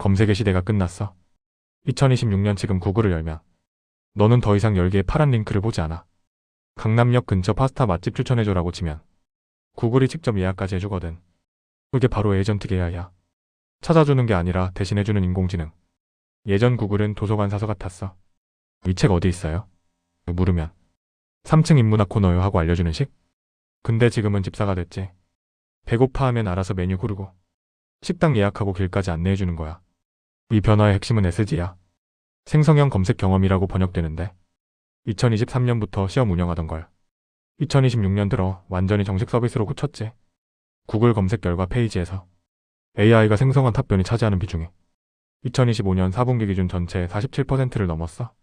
검색의 시대가 끝났어. 2026년 지금 구글을 열면 너는 더 이상 10개의 파란 링크를 보지 않아. 강남역 근처 파스타 맛집 추천해줘라고 치면 구글이 직접 예약까지 해주거든. 그게 바로 에이전틱 AI야. 찾아주는 게 아니라 대신해주는 인공지능. 예전 구글은 도서관 사서 같았어. 이 책 어디 있어요? 물으면 3층 인문학 코너요 하고 알려주는 식? 근데 지금은 집사가 됐지. 배고파하면 알아서 메뉴 고르고 식당 예약하고 길까지 안내해주는 거야. 이 변화의 핵심은 SG야. 생성형 검색 경험이라고 번역되는데 2023년부터 시험 운영하던 걸 2026년 들어 완전히 정식 서비스로 고쳤지. 구글 검색 결과 페이지에서 AI가 생성한 답변이 차지하는 비중이 2025년 4분기 기준 전체의 47%를 넘었어.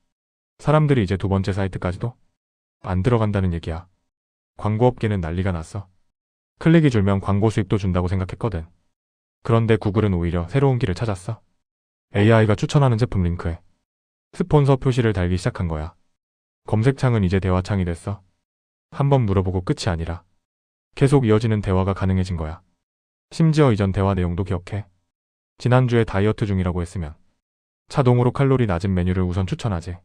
사람들이 이제 두 번째 사이트까지도 안 들어간다는 얘기야. 광고업계는 난리가 났어. 클릭이 줄면 광고 수익도 준다고 생각했거든. 그런데 구글은 오히려 새로운 길을 찾았어. AI가 추천하는 제품 링크에 스폰서 표시를 달기 시작한 거야. 검색창은 이제 대화창이 됐어. 한번 물어보고 끝이 아니라 계속 이어지는 대화가 가능해진 거야. 심지어 이전 대화 내용도 기억해. 지난주에 다이어트 중이라고 했으면 자동으로 칼로리 낮은 메뉴를 우선 추천하지.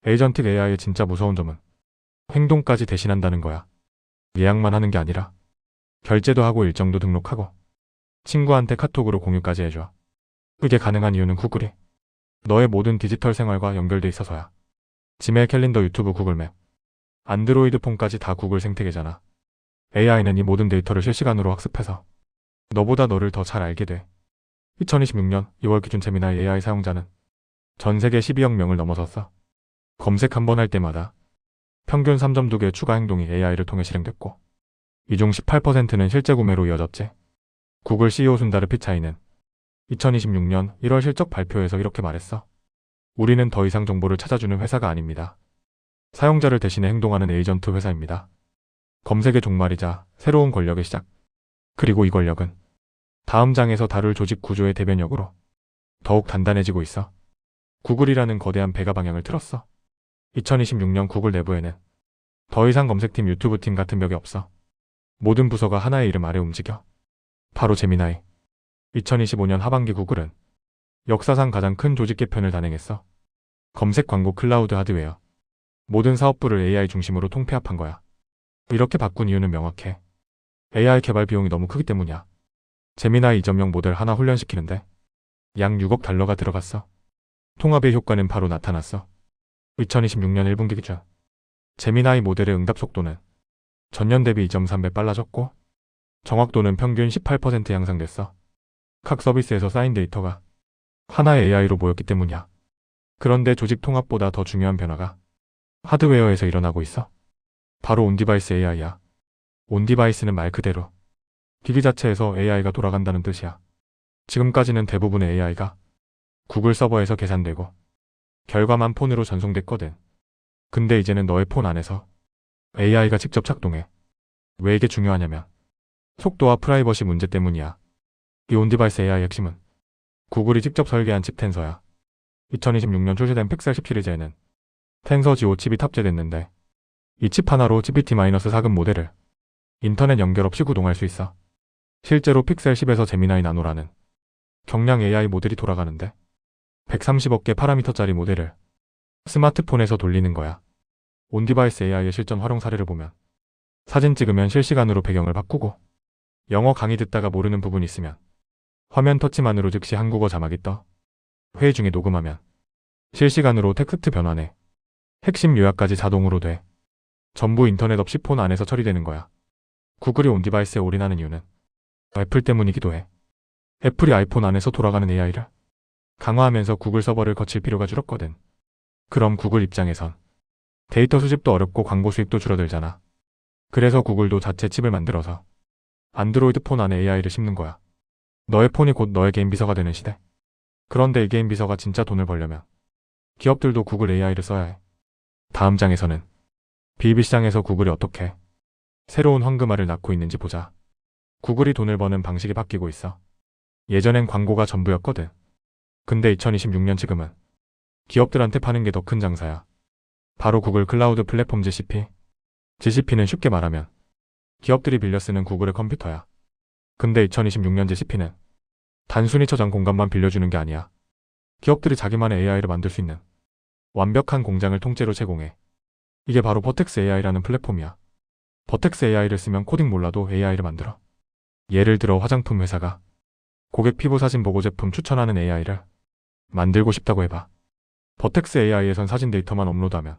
에이전틱 AI의 진짜 무서운 점은 행동까지 대신한다는 거야. 예약만 하는 게 아니라 결제도 하고 일정도 등록하고 친구한테 카톡으로 공유까지 해줘. 그게 가능한 이유는 구글이 너의 모든 디지털 생활과 연결돼 있어서야. 지메일, 캘린더, 유튜브, 구글맵, 안드로이드 폰까지 다 구글 생태계잖아. AI는 이 모든 데이터를 실시간으로 학습해서 너보다 너를 더 잘 알게 돼. 2026년 2월 기준 제미나이 AI 사용자는 전 세계 12억 명을 넘어섰어. 검색 한 번 할 때마다 평균 3.2개 추가 행동이 AI를 통해 실행됐고 이 중 18%는 실제 구매로 이어졌지. 구글 CEO 순다르 피차이는 2026년 1월 실적 발표에서 이렇게 말했어. 우리는 더 이상 정보를 찾아주는 회사가 아닙니다. 사용자를 대신해 행동하는 에이전트 회사입니다. 검색의 종말이자 새로운 권력의 시작. 그리고 이 권력은 다음 장에서 다룰 조직 구조의 대변력으로 더욱 단단해지고 있어. 구글이라는 거대한 배가 방향을 틀었어. 2026년 구글 내부에는 더 이상 검색팀, 유튜브팀 같은 벽이 없어. 모든 부서가 하나의 이름 아래 움직여. 바로 제미나이. 2025년 하반기 구글은 역사상 가장 큰 조직 개편을 단행했어. 검색 광고 클라우드 하드웨어. 모든 사업부를 AI 중심으로 통폐합한 거야. 이렇게 바꾼 이유는 명확해. AI 개발 비용이 너무 크기 때문이야. 제미나이 2.0 모델 하나 훈련시키는데 약 6억 달러가 들어갔어. 통합의 효과는 바로 나타났어. 2026년 1분기 기준 제미나이 모델의 응답 속도는 전년 대비 2.3배 빨라졌고 정확도는 평균 18% 향상됐어. 각 서비스에서 쌓인 데이터가 하나의 AI로 모였기 때문이야. 그런데 조직 통합보다 더 중요한 변화가 하드웨어에서 일어나고 있어. 바로 온디바이스 AI야. 온디바이스는 말 그대로 기기 자체에서 AI가 돌아간다는 뜻이야. 지금까지는 대부분의 AI가 구글 서버에서 계산되고 결과만 폰으로 전송됐거든. 근데 이제는 너의 폰 안에서 AI가 직접 작동해. 왜 이게 중요하냐면 속도와 프라이버시 문제 때문이야. 이 온디바이스 AI 핵심은 구글이 직접 설계한 칩 텐서야. 2026년 출시된 픽셀 10 시리즈에는 텐서 G5 칩이 탑재됐는데 이 칩 하나로 GPT-4급 모델을 인터넷 연결 없이 구동할 수 있어. 실제로 픽셀 10에서 제미나이 나노라는 경량 AI 모델이 돌아가는데 130억 개 파라미터짜리 모델을 스마트폰에서 돌리는 거야. 온디바이스 AI의 실전 활용 사례를 보면 사진 찍으면 실시간으로 배경을 바꾸고 영어 강의 듣다가 모르는 부분이 있으면 화면 터치만으로 즉시 한국어 자막이 떠. 회의 중에 녹음하면 실시간으로 텍스트 변환해. 핵심 요약까지 자동으로 돼. 전부 인터넷 없이 폰 안에서 처리되는 거야. 구글이 온디바이스에 올인하는 이유는 애플 때문이기도 해. 애플이 아이폰 안에서 돌아가는 AI를 강화하면서 구글 서버를 거칠 필요가 줄었거든. 그럼 구글 입장에선 데이터 수집도 어렵고 광고 수익도 줄어들잖아. 그래서 구글도 자체 칩을 만들어서 안드로이드 폰 안에 AI를 심는 거야. 너의 폰이 곧 너의 개인 비서가 되는 시대. 그런데 이 개인 비서가 진짜 돈을 벌려면 기업들도 구글 AI를 써야 해. 다음 장에서는 B2B 시장에서 구글이 어떻게 새로운 황금알을 낳고 있는지 보자. 구글이 돈을 버는 방식이 바뀌고 있어. 예전엔 광고가 전부였거든. 근데 2026년 지금은 기업들한테 파는 게 더 큰 장사야. 바로 구글 클라우드 플랫폼 GCP. GCP는 쉽게 말하면 기업들이 빌려 쓰는 구글의 컴퓨터야. 근데 2026년 GCP는 단순히 저장 공간만 빌려주는 게 아니야. 기업들이 자기만의 AI를 만들 수 있는 완벽한 공장을 통째로 제공해. 이게 바로 버텍스 AI라는 플랫폼이야. 버텍스 AI를 쓰면 코딩 몰라도 AI를 만들어. 예를 들어 화장품 회사가 고객 피부 사진 보고 제품 추천하는 AI를 만들고 싶다고 해봐. 버텍스 AI에선 사진 데이터만 업로드하면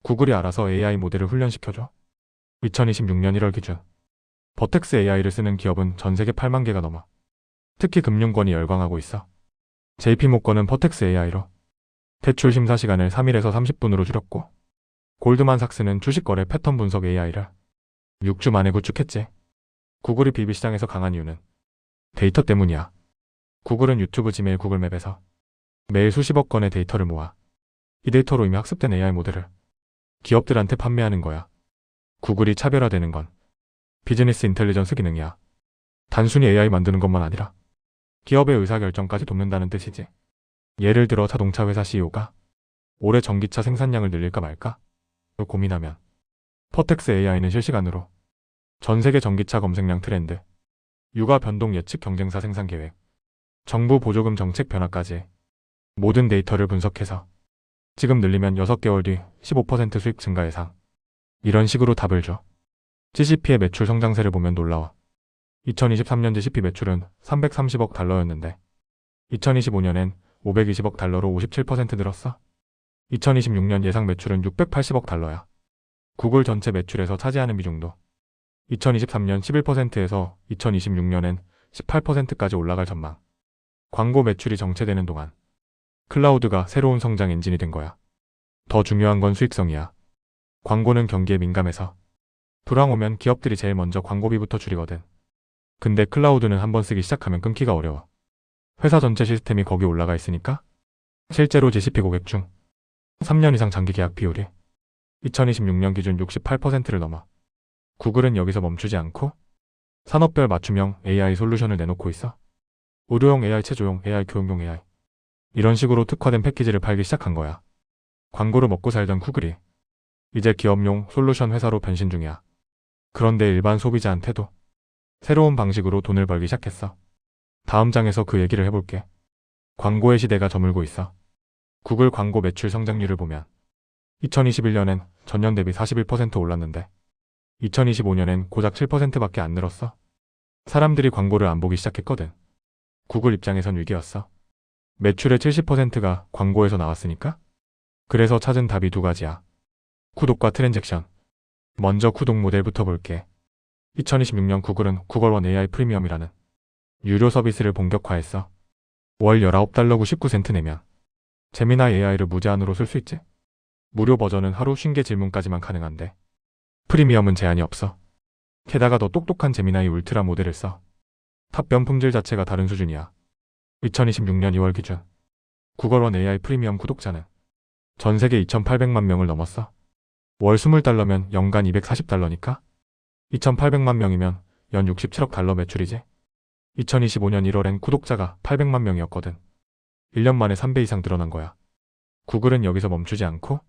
구글이 알아서 AI 모델을 훈련시켜줘. 2026년 1월 기준 버텍스 AI를 쓰는 기업은 전 세계 8만 개가 넘어. 특히 금융권이 열광하고 있어. JP모건은 버텍스 AI로 대출 심사 시간을 3일에서 30분으로 줄였고, 골드만삭스는 주식 거래 패턴 분석 AI를 6주 만에 구축했지. 구글이 비비시장에서 강한 이유는 데이터 때문이야. 구글은 유튜브, 지메일, 구글맵에서 매일 수십억 건의 데이터를 모아 이 데이터로 이미 학습된 AI 모델을 기업들한테 판매하는 거야. 구글이 차별화되는 건 비즈니스 인텔리전스 기능이야. 단순히 AI 만드는 것만 아니라 기업의 의사결정까지 돕는다는 뜻이지. 예를 들어 자동차 회사 CEO가 올해 전기차 생산량을 늘릴까 말까 고민하면 버텍스 AI는 실시간으로 전 세계 전기차 검색량 트렌드, 유가 변동 예측, 경쟁사 생산 계획, 정부 보조금 정책 변화까지 모든 데이터를 분석해서 지금 늘리면 6개월 뒤 15% 수익 증가 예상, 이런 식으로 답을 줘. GCP의 매출 성장세를 보면 놀라워. 2023년 GCP 매출은 330억 달러였는데 2025년엔 520억 달러로 57% 늘었어. 2026년 예상 매출은 680억 달러야. 구글 전체 매출에서 차지하는 비중도 2023년 11%에서 2026년엔 18%까지 올라갈 전망. 광고 매출이 정체되는 동안 클라우드가 새로운 성장 엔진이 된 거야. 더 중요한 건 수익성이야. 광고는 경기에 민감해서 불황 오면 기업들이 제일 먼저 광고비부터 줄이거든. 근데 클라우드는 한번 쓰기 시작하면 끊기가 어려워. 회사 전체 시스템이 거기 올라가 있으니까. 실제로 GCP 고객 중 3년 이상 장기 계약 비율이 2026년 기준 68%를 넘어. 구글은 여기서 멈추지 않고 산업별 맞춤형 AI 솔루션을 내놓고 있어. 의료용 AI, 체조용 AI, 교육용 AI, 이런 식으로 특화된 패키지를 팔기 시작한 거야. 광고로 먹고 살던 구글이 이제 기업용 솔루션 회사로 변신 중이야. 그런데 일반 소비자한테도 새로운 방식으로 돈을 벌기 시작했어. 다음 장에서 그 얘기를 해볼게. 광고의 시대가 저물고 있어. 구글 광고 매출 성장률을 보면 2021년엔 전년 대비 41% 올랐는데 2025년엔 고작 7%밖에 안 늘었어. 사람들이 광고를 안 보기 시작했거든. 구글 입장에선 위기였어. 매출의 70%가 광고에서 나왔으니까. 그래서 찾은 답이 두 가지야. 구독과 트랜잭션. 먼저 구독 모델부터 볼게. 2026년 구글은 구글원 AI 프리미엄이라는 유료 서비스를 본격화했어. 월 19달러 99센트 내면 제미나이 AI를 무제한으로 쓸 수 있지. 무료 버전은 하루 50개 질문까지만 가능한데 프리미엄은 제한이 없어. 게다가 더 똑똑한 제미나이 울트라 모델을 써. 답변 품질 자체가 다른 수준이야. 2026년 2월 기준 구글원 AI 프리미엄 구독자는 전 세계 2,800만 명을 넘었어. 월 20달러면 연간 240달러니까 2,800만 명이면 연 67억 달러 매출이지. 2025년 1월엔 구독자가 800만 명이었거든. 1년 만에 3배 이상 늘어난 거야. 구글은 여기서 멈추지 않고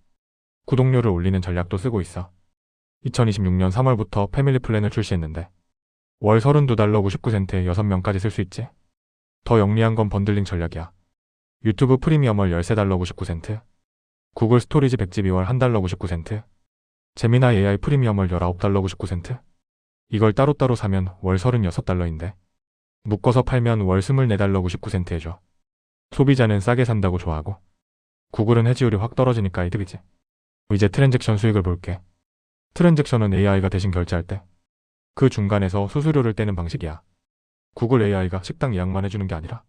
구독료를 올리는 전략도 쓰고 있어. 2026년 3월부터 패밀리 플랜을 출시했는데 월 32달러 99센트에 6명까지 쓸 수 있지. 더 영리한 건 번들링 전략이야. 유튜브 프리미엄 월 13달러 99센트, 구글 스토리지 100GB 월 1달러 99센트, 제미나이 AI 프리미엄 월 19달러 99센트. 이걸 따로따로 사면 월 36달러인데 묶어서 팔면 월 24달러 99센트 해줘. 소비자는 싸게 산다고 좋아하고 구글은 해지율이 확 떨어지니까 이득이지. 이제 트랜잭션 수익을 볼게. 트랜잭션은 AI가 대신 결제할 때 그 중간에서 수수료를 떼는 방식이야. 구글 AI가 식당 예약만 해주는 게 아니라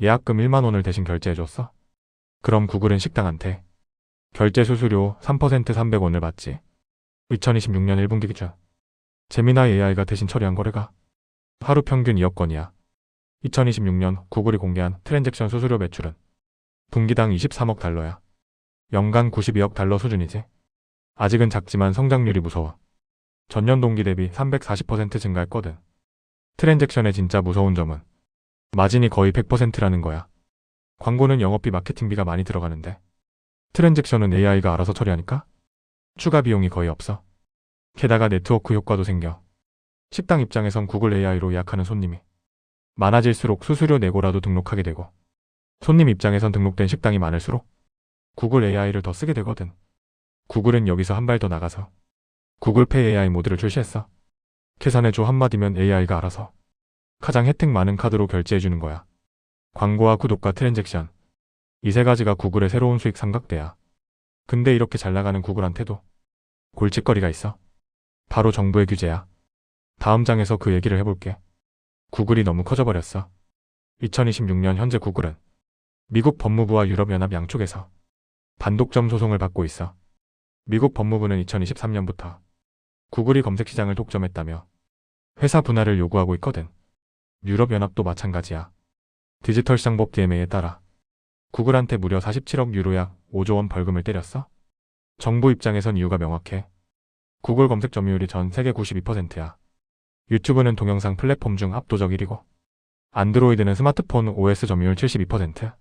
예약금 1만 원을 대신 결제해줬어. 그럼 구글은 식당한테 결제 수수료 3% 300원을 받지. 2026년 1분기 기준 제미나이 AI가 대신 처리한 거래가 하루 평균 2억 건이야. 2026년 구글이 공개한 트랜잭션 수수료 매출은 분기당 23억 달러야. 연간 92억 달러 수준이지. 아직은 작지만 성장률이 무서워. 전년 동기 대비 340% 증가했거든. 트랜잭션의 진짜 무서운 점은 마진이 거의 100%라는 거야. 광고는 영업비, 마케팅비가 많이 들어가는데 트랜잭션은 AI가 알아서 처리하니까 추가 비용이 거의 없어. 게다가 네트워크 효과도 생겨. 식당 입장에선 구글 AI로 예약하는 손님이 많아질수록 수수료 내고라도 등록하게 되고, 손님 입장에선 등록된 식당이 많을수록 구글 AI를 더 쓰게 되거든. 구글은 여기서 한 발 더 나가서 구글페이 AI 모드를 출시했어. 계산해줘 한마디면 AI가 알아서 가장 혜택 많은 카드로 결제해주는 거야. 광고와 구독과 트랜잭션, 이 세 가지가 구글의 새로운 수익 삼각대야. 근데 이렇게 잘 나가는 구글한테도 골칫거리가 있어. 바로 정부의 규제야. 다음 장에서 그 얘기를 해볼게. 구글이 너무 커져버렸어. 2026년 현재 구글은 미국 법무부와 유럽연합 양쪽에서 반독점 소송을 받고 있어. 미국 법무부는 2023년부터 구글이 검색 시장을 독점했다며 회사 분할을 요구하고 있거든. 유럽연합도 마찬가지야. 디지털 시장법 DMA에 따라 구글한테 무려 47억 유로 약 5조 원 벌금을 때렸어. 정부 입장에선 이유가 명확해. 구글 검색 점유율이 전 세계 92%야. 유튜브는 동영상 플랫폼 중 압도적 1위고, 안드로이드는 스마트폰 OS 점유율 72%,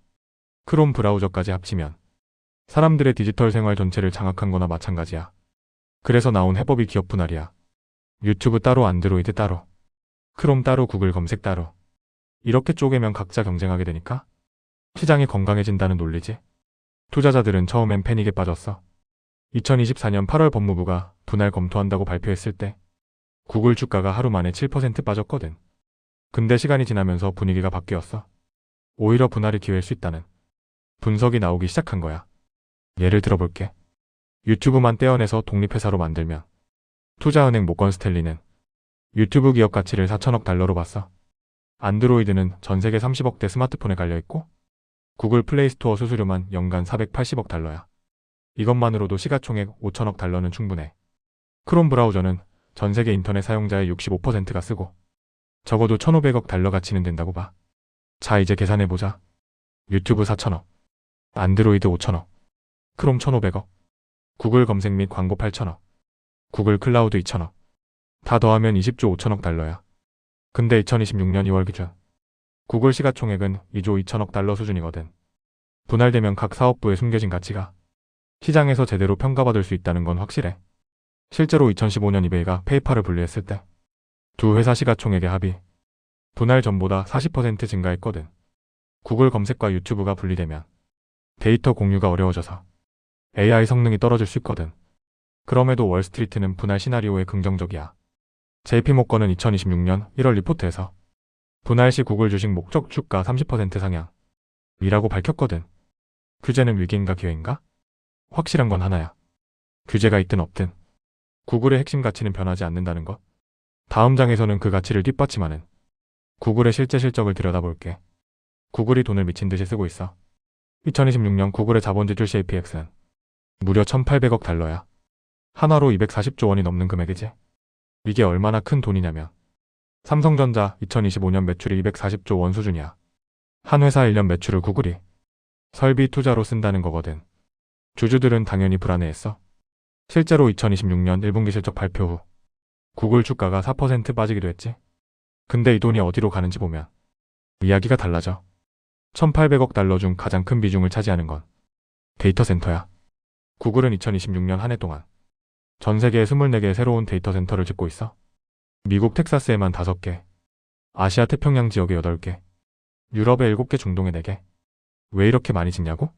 크롬 브라우저까지 합치면 사람들의 디지털 생활 전체를 장악한 거나 마찬가지야. 그래서 나온 해법이 기업 분할이야. 유튜브 따로, 안드로이드 따로, 크롬 따로, 구글 검색 따로. 이렇게 쪼개면 각자 경쟁하게 되니까 시장이 건강해진다는 논리지. 투자자들은 처음엔 패닉에 빠졌어. 2024년 8월 법무부가 분할 검토한다고 발표했을 때 구글 주가가 하루 만에 7% 빠졌거든. 근데 시간이 지나면서 분위기가 바뀌었어. 오히려 분할이 기회일 수 있다는 분석이 나오기 시작한 거야. 예를 들어볼게. 유튜브만 떼어내서 독립회사로 만들면 투자은행 모건 스탠리는 유튜브 기업 가치를 4천억 달러로 봤어. 안드로이드는 전 세계 30억대 스마트폰에 깔려있고, 구글 플레이스토어 수수료만 연간 480억 달러야. 이것만으로도 시가총액 5천억 달러는 충분해. 크롬 브라우저는 전 세계 인터넷 사용자의 65%가 쓰고 적어도 1,500억 달러 가치는 된다고 봐. 자, 이제 계산해보자. 유튜브 4천억, 안드로이드 5천억, 크롬 1,500억, 구글 검색 및 광고 8천억, 구글 클라우드 2천억. 다 더하면 20조 5천억 달러야. 근데 2026년 2월 기준 구글 시가총액은 2조 2천억 달러 수준이거든. 분할되면 각 사업부의 숨겨진 가치가 시장에서 제대로 평가받을 수 있다는 건 확실해. 실제로 2015년 이베이가 페이팔을 분리했을 때 두 회사 시가총액의 합이 분할 전보다 40% 증가했거든. 구글 검색과 유튜브가 분리되면 데이터 공유가 어려워져서 AI 성능이 떨어질 수 있거든. 그럼에도 월스트리트는 분할 시나리오에 긍정적이야. JP모건은 2026년 1월 리포트에서 분할 시 구글 주식 목적 주가 30% 상향이라고 밝혔거든. 규제는 위기인가 기회인가? 확실한 건 하나야. 규제가 있든 없든 구글의 핵심 가치는 변하지 않는다는 것. 다음 장에서는 그 가치를 뒷받침하는 구글의 실제 실적을 들여다볼게. 구글이 돈을 미친 듯이 쓰고 있어. 2026년 구글의 자본지 출시 APX는 무려 1,800억 달러야. 한화로 240조 원이 넘는 금액이지. 이게 얼마나 큰 돈이냐면 삼성전자 2025년 매출이 240조 원 수준이야. 한 회사 1년 매출을 구글이 설비 투자로 쓴다는 거거든. 주주들은 당연히 불안해했어. 실제로 2026년 1분기 실적 발표 후 구글 주가가 4% 빠지기도 했지. 근데 이 돈이 어디로 가는지 보면 이야기가 달라져. 1,800억 달러 중 가장 큰 비중을 차지하는 건 데이터 센터야. 구글은 2026년 한 해 동안 전 세계에 24개의 새로운 데이터 센터를 짓고 있어. 미국 텍사스에만 5개, 아시아 태평양 지역에 8개, 유럽에 7개, 중동에 4개. 왜 이렇게 많이 짓냐고?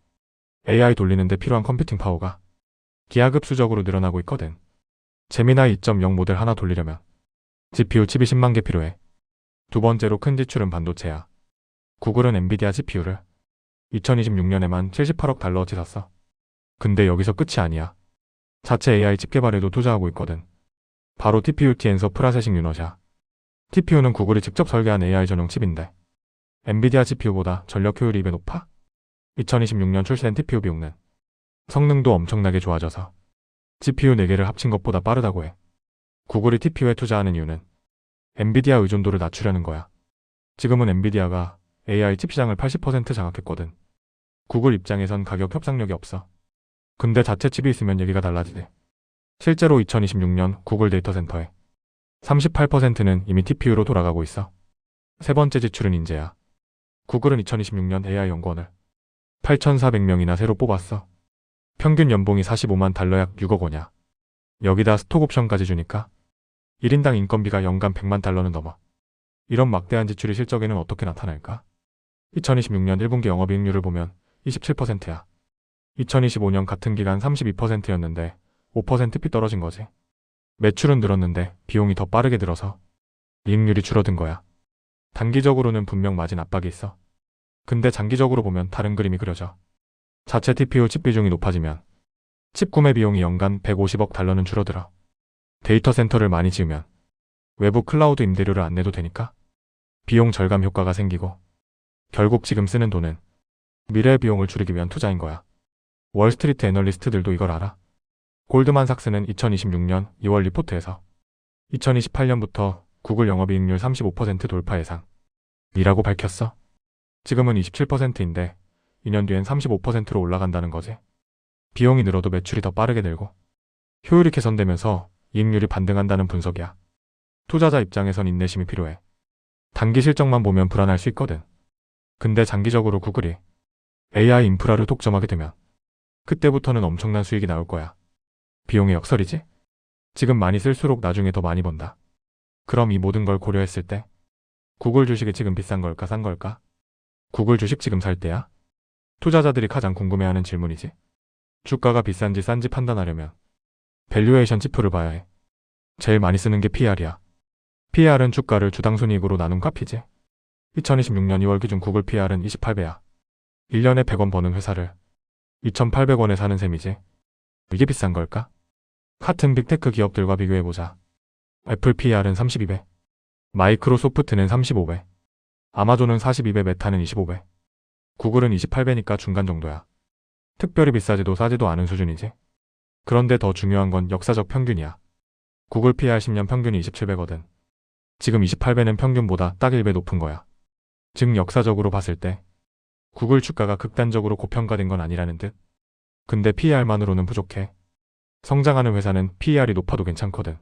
AI 돌리는데 필요한 컴퓨팅 파워가 기하급수적으로 늘어나고 있거든. 제미나이 2.0 모델 하나 돌리려면 GPU 칩이 10만 개 필요해. 두 번째로 큰 지출은 반도체야. 구글은 엔비디아 GPU를 2026년에만 78억 달러어치 샀어. 근데 여기서 끝이 아니야. 자체 AI 칩 개발에도 투자하고 있거든. 바로 TPU-T 엔서 프라세싱 유닛이야. TPU는 구글이 직접 설계한 AI 전용 칩인데 엔비디아 GPU보다 전력 효율이 2배 높아. 2026년 출시된 TPU 비용은 성능도 엄청나게 좋아져서 GPU 4개를 합친 것보다 빠르다고 해. 구글이 TPU에 투자하는 이유는 엔비디아 의존도를 낮추려는 거야. 지금은 엔비디아가 AI 칩 시장을 80% 장악했거든. 구글 입장에선 가격 협상력이 없어. 근데 자체 칩이 있으면 얘기가 달라지네. 실제로 2026년 구글 데이터 센터의 38%는 이미 TPU로 돌아가고 있어. 세 번째 지출은 인재야. 구글은 2026년 AI 연구원을 8,400명이나 새로 뽑았어. 평균 연봉이 45만 달러 약 6억 원이야. 여기다 스톡 옵션까지 주니까 1인당 인건비가 연간 100만 달러는 넘어. 이런 막대한 지출이 실적에는 어떻게 나타날까? 2026년 1분기 영업이익률을 보면 27%야. 2025년 같은 기간 32%였는데 5%피 떨어진 거지. 매출은 늘었는데 비용이 더 빠르게 들어서 이익률이 줄어든 거야. 단기적으로는 분명 마진 압박이 있어. 근데 장기적으로 보면 다른 그림이 그려져. 자체 TPU 칩 비중이 높아지면 칩 구매 비용이 연간 150억 달러는 줄어들어. 데이터 센터를 많이 지으면 외부 클라우드 임대료를 안 내도 되니까 비용 절감 효과가 생기고 결국 지금 쓰는 돈은 미래의 비용을 줄이기 위한 투자인 거야. 월스트리트 애널리스트들도 이걸 알아. 골드만삭스는 2026년 2월 리포트에서 2028년부터 구글 영업이익률 35% 돌파 예상이라고 밝혔어. 지금은 27%인데 2년 뒤엔 35%로 올라간다는 거지. 비용이 늘어도 매출이 더 빠르게 늘고 효율이 개선되면서 이익률이 반등한다는 분석이야. 투자자 입장에선 인내심이 필요해. 단기 실적만 보면 불안할 수 있거든. 근데 장기적으로 구글이 AI 인프라를 독점하게 되면 그때부터는 엄청난 수익이 나올 거야. 비용의 역설이지? 지금 많이 쓸수록 나중에 더 많이 번다. 그럼 이 모든 걸 고려했을 때 구글 주식이 지금 비싼 걸까 싼 걸까? 구글 주식 지금 살 때야? 투자자들이 가장 궁금해하는 질문이지. 주가가 비싼지 싼지 판단하려면 밸류에이션 지표를 봐야 해. 제일 많이 쓰는 게 PR이야. PR은 주가를 주당 순이익으로 나눈 값이지. 2026년 2월 기준 구글 PR은 28배야. 1년에 100원 버는 회사를 2,800원에 사는 셈이지. 이게 비싼 걸까? 같은 빅테크 기업들과 비교해보자. 애플 PR은 32배, 마이크로소프트는 35배, 아마존은 42배, 메타는 25배, 구글은 28배니까 중간 정도야. 특별히 비싸지도 싸지도 않은 수준이지. 그런데 더 중요한 건 역사적 평균이야. 구글 PR 10년 평균이 27배거든. 지금 28배는 평균보다 딱 1배 높은 거야. 즉 역사적으로 봤을 때 구글 주가가 극단적으로 고평가된 건 아니라는 듯. 근데 PER만으로는 부족해. 성장하는 회사는 PER이 높아도 괜찮거든.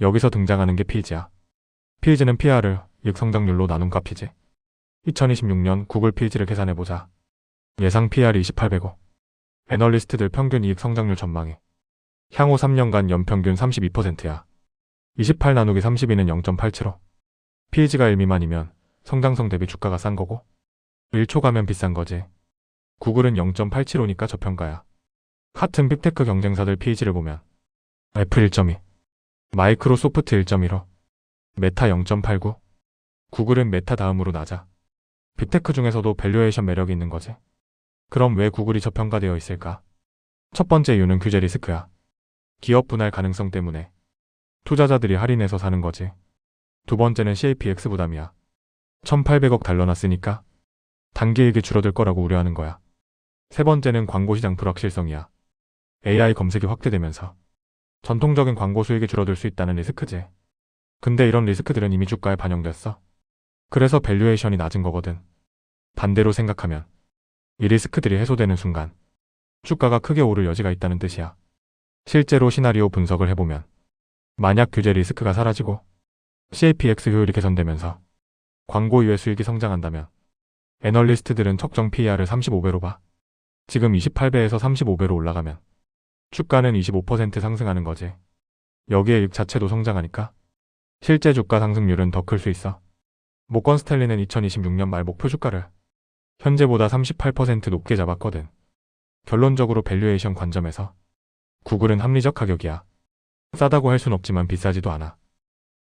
여기서 등장하는 게 피즈야. 피즈는 PR을 이익 성장률로 나눈 값이지. 2026년 구글 피즈를 계산해보자. 예상 PR이 28배고 애널리스트들 평균 이익 성장률 전망에 향후 3년간 연평균 32%야. 28 나누기 32는 0.87호. 피즈가 1 미만이면 성장성 대비 주가가 싼 거고 1초 가면 비싼 거지. 구글은 0.875니까 저평가야. 같은 빅테크 경쟁사들 PEG를 보면 애플 1.2, 마이크로소프트 1.15, 메타 0.89, 구글은 메타 다음으로 낮아. 빅테크 중에서도 밸류에이션 매력이 있는 거지. 그럼 왜 구글이 저평가되어 있을까? 첫 번째 이유는 규제 리스크야. 기업 분할 가능성 때문에 투자자들이 할인해서 사는 거지. 두 번째는 CAPX 부담이야. 1,800억 달러나 쓰니까 단기이익이 줄어들 거라고 우려하는 거야. 세 번째는 광고 시장 불확실성이야. AI 검색이 확대되면서 전통적인 광고 수익이 줄어들 수 있다는 리스크지. 근데 이런 리스크들은 이미 주가에 반영됐어. 그래서 밸류에이션이 낮은 거거든. 반대로 생각하면 이 리스크들이 해소되는 순간 주가가 크게 오를 여지가 있다는 뜻이야. 실제로 시나리오 분석을 해보면 만약 규제 리스크가 사라지고 CAPX 효율이 개선되면서 광고 이외 수익이 성장한다면 애널리스트들은 적정 PER을 35배로 봐. 지금 28배에서 35배로 올라가면 주가는 25% 상승하는 거지. 여기에 이익 자체도 성장하니까 실제 주가 상승률은 더 클 수 있어. 모건 스탠리는 2026년 말 목표 주가를 현재보다 38% 높게 잡았거든. 결론적으로 밸류에이션 관점에서 구글은 합리적 가격이야. 싸다고 할 순 없지만 비싸지도 않아.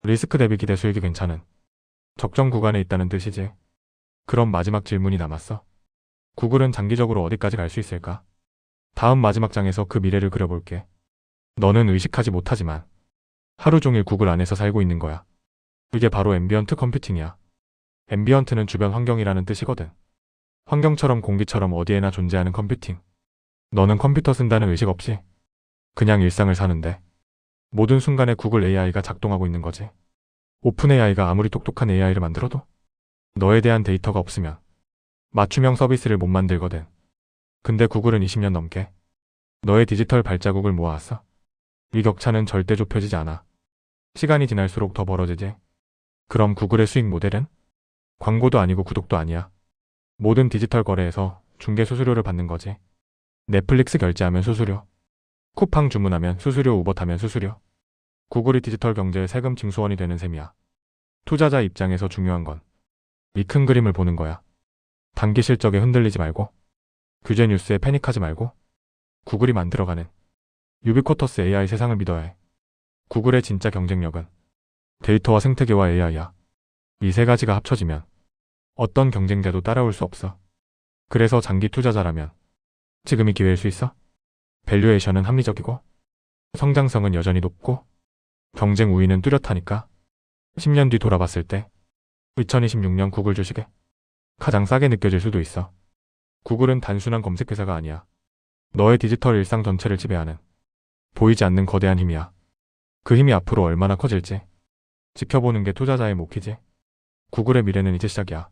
리스크 대비 기대 수익이 괜찮은 적정 구간에 있다는 뜻이지. 그럼 마지막 질문이 남았어. 구글은 장기적으로 어디까지 갈 수 있을까? 다음 마지막 장에서 그 미래를 그려볼게. 너는 의식하지 못하지만 하루 종일 구글 안에서 살고 있는 거야. 이게 바로 앰비언트 컴퓨팅이야. 앰비언트는 주변 환경이라는 뜻이거든. 환경처럼 공기처럼 어디에나 존재하는 컴퓨팅. 너는 컴퓨터 쓴다는 의식 없이 그냥 일상을 사는데 모든 순간에 구글 AI가 작동하고 있는 거지. 오픈 AI가 아무리 똑똑한 AI를 만들어도 너에 대한 데이터가 없으면 맞춤형 서비스를 못 만들거든. 근데 구글은 20년 넘게 너의 디지털 발자국을 모아왔어. 이 격차는 절대 좁혀지지 않아. 시간이 지날수록 더 벌어지지. 그럼 구글의 수익 모델은? 광고도 아니고 구독도 아니야. 모든 디지털 거래에서 중개 수수료를 받는 거지. 넷플릭스 결제하면 수수료, 쿠팡 주문하면 수수료, 우버 타면 수수료. 구글이 디지털 경제의 세금 징수원이 되는 셈이야. 투자자 입장에서 중요한 건 이 큰 그림을 보는 거야. 단기 실적에 흔들리지 말고, 규제 뉴스에 패닉하지 말고, 구글이 만들어가는 유비쿼터스 AI 세상을 믿어야 해. 구글의 진짜 경쟁력은 데이터와 생태계와 AI야. 이 세 가지가 합쳐지면 어떤 경쟁자도 따라올 수 없어. 그래서 장기 투자자라면 지금이 기회일 수 있어. 밸류에이션은 합리적이고, 성장성은 여전히 높고, 경쟁 우위는 뚜렷하니까 10년 뒤 돌아봤을 때 2026년 구글 주식에 가장 싸게 느껴질 수도 있어. 구글은 단순한 검색 회사가 아니야. 너의 디지털 일상 전체를 지배하는 보이지 않는 거대한 힘이야. 그 힘이 앞으로 얼마나 커질지 지켜보는 게 투자자의 몫이지. 구글의 미래는 이제 시작이야.